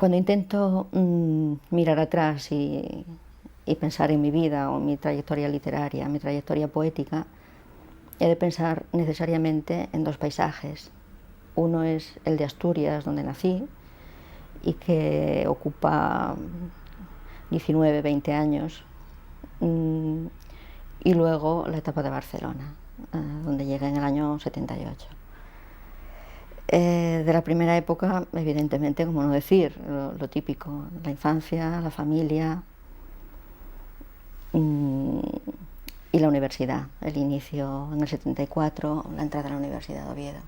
Cuando intento mirar atrás y pensar en mi vida o en mi trayectoria literaria, mi trayectoria poética, he de pensar necesariamente en dos paisajes. Uno es el de Asturias, donde nací, y que ocupa 19, 20 años, y luego la etapa de Barcelona, donde llegué en el año 78. De la primera época, evidentemente, como no decir, lo típico, la infancia, la familia y la universidad, el inicio en el 74, la entrada a la Universidad de Oviedo.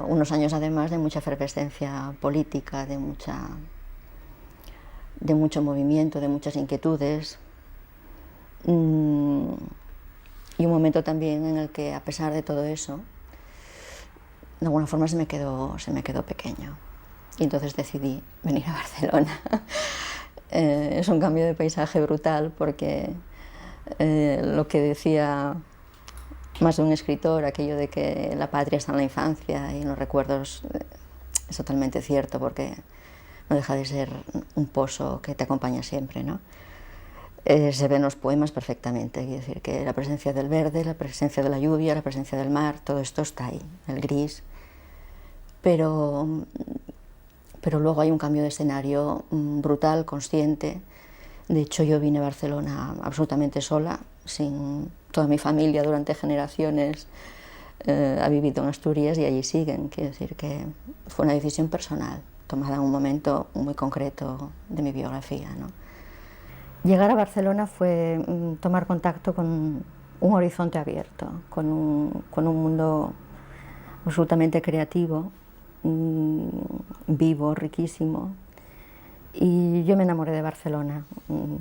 Unos años además de mucha efervescencia política, de mucho movimiento, de muchas inquietudes, y un momento también en el que, a pesar de todo eso, de alguna forma se me quedó pequeño, y entonces decidí venir a Barcelona. Es un cambio de paisaje brutal, porque lo que decía más de un escritor, aquello de que la patria está en la infancia y en los recuerdos, es totalmente cierto, porque no deja de ser un pozo que te acompaña siempre, ¿no? Se ven los poemas perfectamente, quiero decir que la presencia del verde, la presencia de la lluvia, la presencia del mar, todo esto está ahí, el gris, pero luego hay un cambio de escenario brutal, consciente. De hecho, yo vine a Barcelona absolutamente sola, sin toda mi familia durante generaciones ha vivido en Asturias y allí siguen. Quiero decir que fue una decisión personal, tomada en un momento muy concreto de mi biografía, ¿no? Llegar a Barcelona fue tomar contacto con un horizonte abierto, con un mundo absolutamente creativo, vivo, riquísimo. Y yo me enamoré de Barcelona.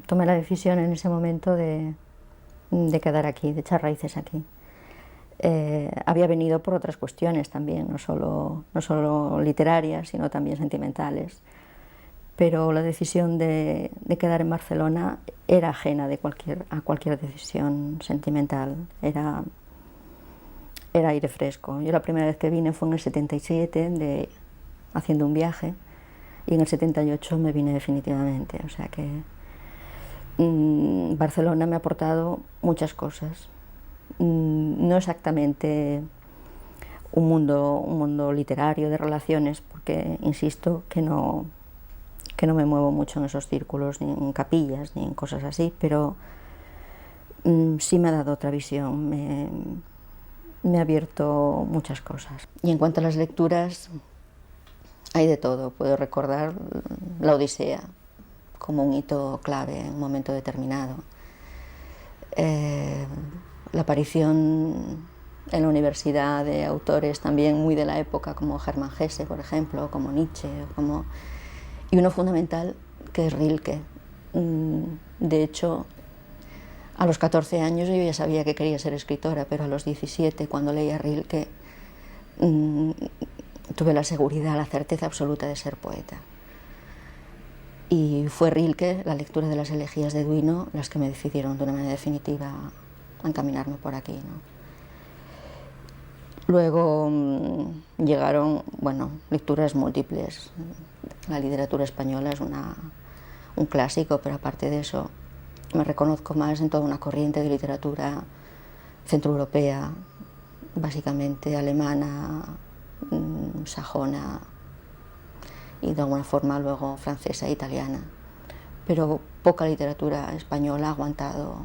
Tomé la decisión en ese momento de quedar aquí, de echar raíces aquí. Había venido por otras cuestiones también, no solo literarias, sino también sentimentales. Pero la decisión de quedar en Barcelona era ajena a cualquier decisión sentimental. Era aire fresco. Yo la primera vez que vine fue en el 77, haciendo un viaje, y en el 78 me vine definitivamente. O sea que Barcelona me ha aportado muchas cosas. No exactamente un mundo literario de relaciones, porque insisto que no me muevo mucho en esos círculos, ni en capillas, ni en cosas así, pero sí me ha dado otra visión, me ha abierto muchas cosas. Y en cuanto a las lecturas, hay de todo. Puedo recordar la Odisea como un hito clave en un momento determinado. La aparición en la universidad de autores también muy de la época, como Hermann Hesse, por ejemplo, como Nietzsche, y uno fundamental, que es Rilke. De hecho, a los 14 años yo ya sabía que quería ser escritora, pero a los 17, cuando leí a Rilke, tuve la seguridad, la certeza absoluta de ser poeta. Y fue Rilke, la lectura de las elegías de Duino, las que me decidieron de una manera definitiva a encaminarme por aquí, ¿no? Luego llegaron, lecturas múltiples. La literatura española es un clásico, pero aparte de eso me reconozco más en toda una corriente de literatura centroeuropea, básicamente alemana, sajona y de alguna forma luego francesa e italiana. Pero poca literatura española ha aguantado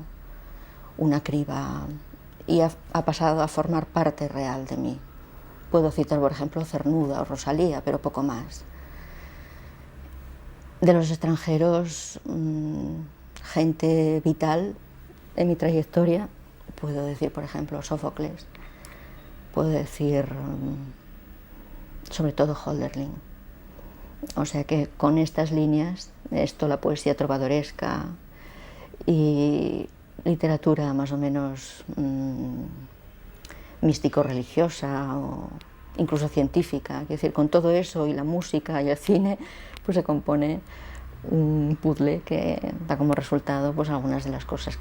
una criba y ha pasado a formar parte real de mí. Puedo citar, por ejemplo, Cernuda o Rosalía, pero poco más. De los extranjeros, gente vital en mi trayectoria, puedo decir, por ejemplo, Sófocles, puedo decir, sobre todo, Hölderlin. O sea que con estas líneas, la poesía trovadoresca y literatura más o menos místico-religiosa o incluso científica, es decir, con todo eso y la música y el cine, pues se compone un puzzle que da como resultado pues algunas de las cosas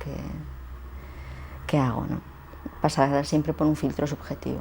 que hago, ¿no? Pasadas siempre por un filtro subjetivo.